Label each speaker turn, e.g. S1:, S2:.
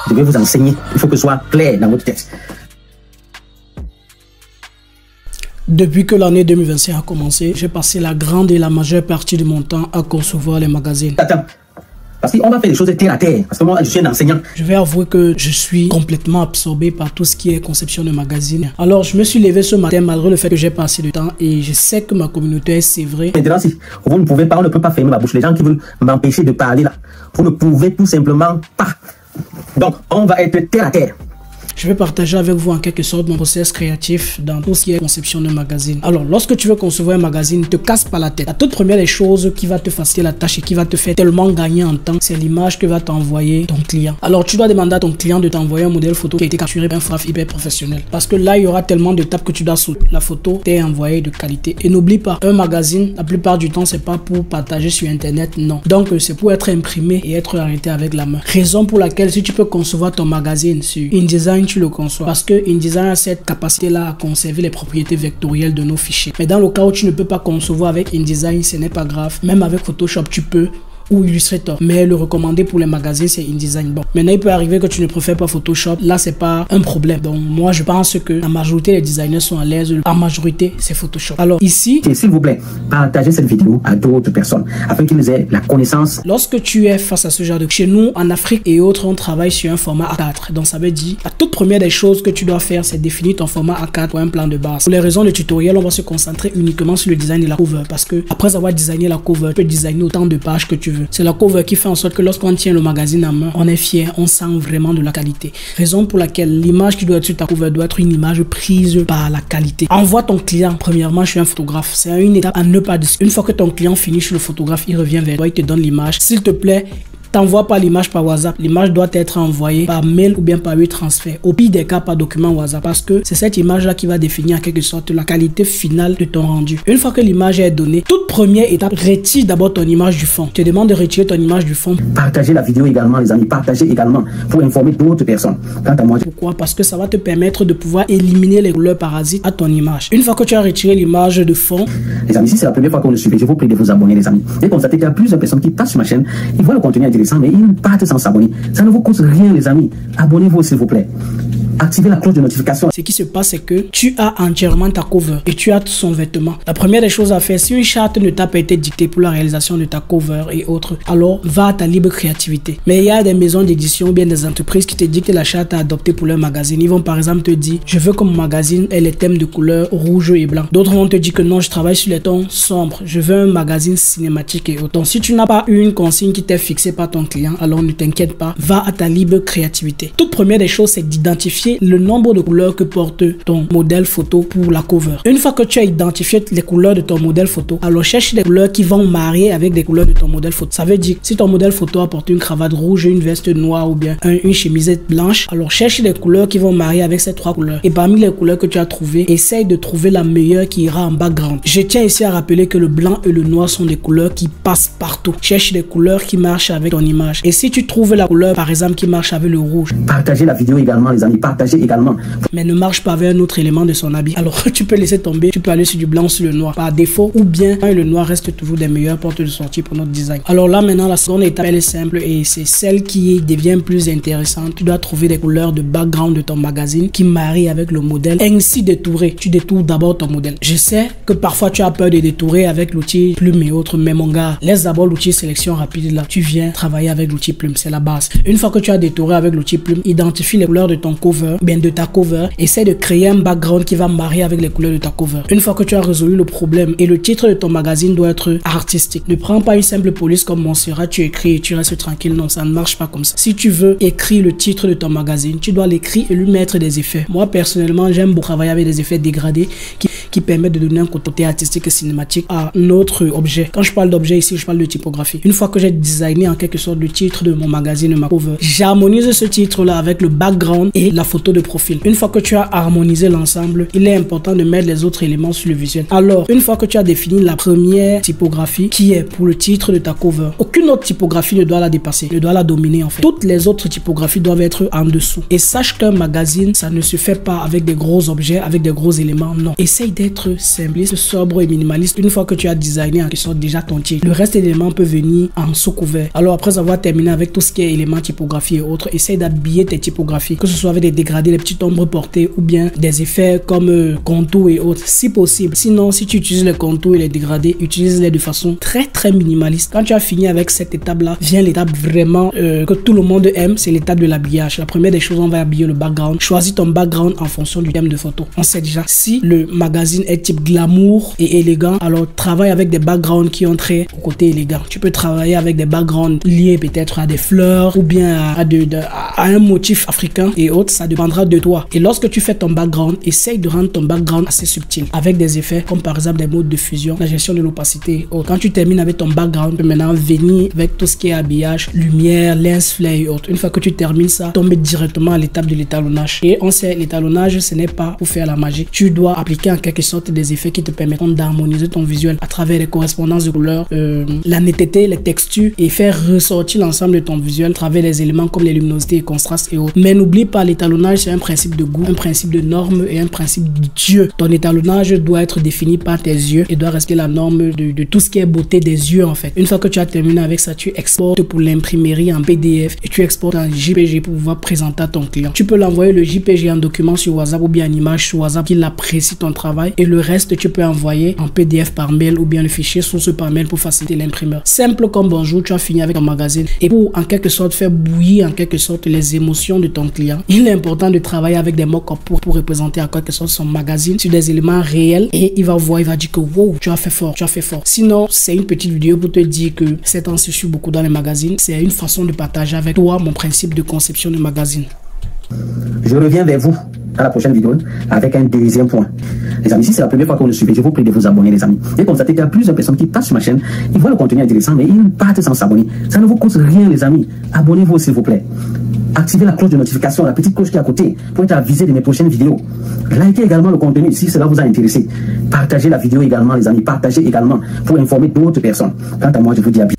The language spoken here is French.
S1: Je vais vous enseigner. Il faut que ce soit clair dans votre texte.
S2: Depuis que l'année 2025 a commencé, j'ai passé la grande et la majeure partie de mon temps à concevoir les magazines.
S1: Attends. Parce qu'on va faire des choses terre à terre. Parce que moi, je suis un enseignant.
S2: Je vais avouer que je suis complètement absorbé par tout ce qui est conception de magazines. Alors, je me suis levé ce matin malgré le fait que j'ai pas assez de temps et je sais que ma communauté est sévrée.
S1: Maintenant, si vous ne pouvez pas, on ne peut pas fermer ma bouche. Les gens qui veulent m'empêcher de parler là, vous ne pouvez tout simplement pas. Donc, on va être terre à terre.
S2: Je vais partager avec vous en quelque sorte mon process créatif dans tout ce qui est conception de magazine. Alors, lorsque tu veux concevoir un magazine, ne te casse pas la tête. La toute première des choses qui va te faciliter la tâche et qui va te faire tellement gagner en temps, c'est l'image que va t'envoyer ton client. Alors, tu dois demander à ton client de t'envoyer un modèle photo qui a été capturé par un photographe hyper professionnel. Parce que là, il y aura tellement d'étapes que tu dois sauter. La photo t'est envoyée de qualité. Et n'oublie pas, un magazine, la plupart du temps, c'est pas pour partager sur Internet, non. Donc, c'est pour être imprimé et être arrêté avec la main. Raison pour laquelle, si tu peux concevoir ton magazine sur InDesign, tu le conçois. Parce que InDesign a cette capacité-là à conserver les propriétés vectorielles de nos fichiers. Mais dans le cas où tu ne peux pas concevoir avec InDesign, ce n'est pas grave. Même avec Photoshop, tu peux, ou Illustrator. Mais le recommandé pour les magazines, c'est InDesign. Bon, maintenant, il peut arriver que tu ne préfères pas Photoshop. Là, c'est pas un problème. Donc, moi, je pense que la majorité des designers sont à l'aise. La majorité, c'est Photoshop. Alors, ici,
S1: s'il vous plaît, partagez cette vidéo à d'autres personnes afin qu'ils aient la connaissance.
S2: Lorsque tu es face à ce genre de... Chez nous, en Afrique et autres, on travaille sur un format A4. Donc, ça veut dire, la toute première des choses que tu dois faire, c'est définir ton format A4 pour un plan de base. Pour les raisons de tutoriel, on va se concentrer uniquement sur le design de la cover. Parce que, après avoir designé la cover, tu peux designer autant de pages que tu veux. C'est la cover qui fait en sorte que lorsqu'on tient le magazine en main, on est fier, on sent vraiment de la qualité. Raison pour laquelle l'image qui doit être sur ta cover doit être une image prise par la qualité. Envoie ton client. Premièrement, je suis un photographe. C'est une étape à ne pas décider. Une fois que ton client finit sur le photographe, il revient vers toi, il te donne l'image. S'il te plaît, t'envoie pas l'image par WhatsApp. L'image doit être envoyée par mail ou bien par transfert. Au pire des cas, par document WhatsApp. Parce que c'est cette image-là qui va définir en quelque sorte la qualité finale de ton rendu. Une fois que l'image est donnée, toute première étape, retire d'abord ton image du fond. Je te demande de retirer ton image du fond.
S1: Partagez la vidéo également, les amis. Partagez également pour informer d'autres personnes. Quant à moi,
S2: pourquoi? Parce que ça va te permettre de pouvoir éliminer les couleurs parasites à ton image. Une fois que tu as retiré l'image de fond,
S1: les amis, si c'est la première fois qu'on le suit, je vous prie de vous abonner, les amis. Et constatez qu'il y a plusieurs personnes qui passent sur ma chaîne, ils voient le contenu intéressant, mais ils partent sans s'abonner. Ça ne vous coûte rien, les amis. Abonnez-vous, s'il vous plaît. Activez la cloche de notification.
S2: Ce qui se passe, c'est que tu as entièrement ta cover et tu as son vêtement. La première des choses à faire, si une charte ne t'a pas été dictée pour la réalisation de ta cover et autres, alors va à ta libre créativité. Mais il y a des maisons d'édition ou bien des entreprises qui te dictent la charte à adopter pour leur magazine. Ils vont par exemple te dire, je veux que mon magazine ait les thèmes de couleur rouge et blanc. D'autres vont te dire que non, je travaille sur les tons sombres. Je veux un magazine cinématique et autres. Donc, si tu n'as pas eu une consigne qui t'est fixée par ton client, alors ne t'inquiète pas, va à ta libre créativité. Toute première des choses, c'est d'identifier le nombre de couleurs que porte ton modèle photo pour la cover. Une fois que tu as identifié les couleurs de ton modèle photo, alors cherche des couleurs qui vont marier avec des couleurs de ton modèle photo. Ça veut dire, si ton modèle photo a porté une cravate rouge, une veste noire ou bien une chemisette blanche, alors cherche des couleurs qui vont marier avec ces trois couleurs. Et parmi les couleurs que tu as trouvées, essaye de trouver la meilleure qui ira en background. Je tiens ici à rappeler que le blanc et le noir sont des couleurs qui passent partout. Cherche des couleurs qui marchent avec ton image. Et si tu trouves la couleur, par exemple, qui marche avec le rouge,
S1: partagez la vidéo également, les amis. Partagez également.
S2: Mais ne marche pas avec un autre élément de son habit. Alors tu peux laisser tomber, tu peux aller sur du blanc ou sur le noir par défaut, ou bien le noir reste toujours des meilleures portes de sortie pour notre design. Alors là maintenant, la seconde étape, elle est simple et c'est celle qui devient plus intéressante. Tu dois trouver des couleurs de background de ton magazine qui marient avec le modèle. Ainsi détourer, tu détours d'abord ton modèle. Je sais que parfois tu as peur de détourer avec l'outil plume et autres, mais mon gars, laisse d'abord l'outil sélection rapide là. Tu viens travailler avec l'outil plume, c'est la base. Une fois que tu as détouré avec l'outil plume, identifie les couleurs de ton cover, bien de ta cover, essaie de créer un background qui va marier avec les couleurs de ta cover. Une fois que tu as résolu le problème et le titre de ton magazine doit être artistique, ne prends pas une simple police comme Montserrat, tu écris et tu restes tranquille. Non, ça ne marche pas comme ça. Si tu veux écrire le titre de ton magazine, tu dois l'écrire et lui mettre des effets. Moi personnellement, j'aime beaucoup travailler avec des effets dégradés qui permettent de donner un côté artistique et cinématique à notre objet. Quand je parle d'objet ici, je parle de typographie. Une fois que j'ai designé en quelque sorte le titre de mon magazine, ma cover, j'harmonise ce titre là avec le background et la photo de profil. Une fois que tu as harmonisé l'ensemble, il est important de mettre les autres éléments sur le visuel. Alors, une fois que tu as défini la première typographie qui est pour le titre de ta cover, aucune autre typographie ne doit la dépasser, ne doit la dominer en fait. Toutes les autres typographies doivent être en dessous. Et sache qu'un magazine, ça ne se fait pas avec des gros objets, avec des gros éléments, non. Essaye d'être d'être simpliste, sobre et minimaliste. Une fois que tu as designé en quelque sorte déjà ton titre, le reste des éléments peut venir en sous-couvert. Alors après avoir terminé avec tout ce qui est éléments typographie et autres, essaye d'habiller tes typographies, que ce soit avec des dégradés, des petites ombres portées ou bien des effets comme contours et autres, si possible. Sinon, si tu utilises les contours et les dégradés, utilise-les de façon très minimaliste. Quand tu as fini avec cette étape-là, vient l'étape vraiment que tout le monde aime, c'est l'étape de l'habillage. La première des choses, on va habiller le background. Choisis ton background en fonction du thème de photo. On sait déjà, si le magazine est type glamour et élégant, alors travaille avec des backgrounds qui ont trait au côté élégant. Tu peux travailler avec des backgrounds liés peut-être à des fleurs ou bien à un motif africain et autres, ça dépendra de toi. Et lorsque tu fais ton background, essaye de rendre ton background assez subtil avec des effets comme par exemple des modes de fusion, la gestion de l'opacité et autres. Quand tu termines avec ton background, tu peux maintenant venir avec tout ce qui est habillage, lumière, lens flare et autres. Une fois que tu termines ça, tombe directement à l'étape de l'étalonnage. Et on sait, l'étalonnage, ce n'est pas pour faire la magie. Tu dois appliquer en quelque sorte des effets qui te permettront d'harmoniser ton visuel à travers les correspondances de couleurs, la netteté, les textures et faire ressortir l'ensemble de ton visuel à travers les éléments comme les luminosités et contrastes et autres. Mais n'oublie pas, l'étalonnage, c'est un principe de goût, un principe de norme et un principe d'yeux. Ton étalonnage doit être défini par tes yeux et doit rester la norme de tout ce qui est beauté des yeux en fait. Une fois que tu as terminé avec ça, tu exportes pour l'imprimerie en PDF et tu exportes en JPG pour pouvoir présenter à ton client. Tu peux l'envoyer le JPG en document sur WhatsApp ou bien en image sur WhatsApp qu'il apprécie ton travail et le reste tu peux envoyer en PDF par mail ou bien le fichier source par mail pour faciliter l'imprimeur. Simple comme bonjour, tu as fini avec ton magazine et pour en quelque sorte faire bouillir en quelque sorte les émotions de ton client, il est important de travailler avec des mock-up pour représenter en quelque sorte son magazine sur des éléments réels et il va voir, il va dire que wow, tu as fait fort, tu as fait fort. Sinon, c'est une petite vidéo pour te dire que ces temps-ci je suis beaucoup dans les magazines. C'est une façon de partager avec toi mon principe de conception de magazine.
S1: Je reviens vers vous à la prochaine vidéo avec un deuxième point. Les amis, si c'est la première fois que vous nous suivez, je vous prie de vous abonner, les amis. J'ai constaté qu'il y a plusieurs personnes qui passent sur ma chaîne, ils voient le contenu intéressant, mais ils partent sans s'abonner. Ça ne vous coûte rien, les amis. Abonnez-vous, s'il vous plaît. Activez la cloche de notification, la petite cloche qui est à côté, pour être avisé de mes prochaines vidéos. Likez également le contenu si cela vous a intéressé. Partagez la vidéo également, les amis. Partagez également pour informer d'autres personnes. Quant à moi, je vous dis à bientôt.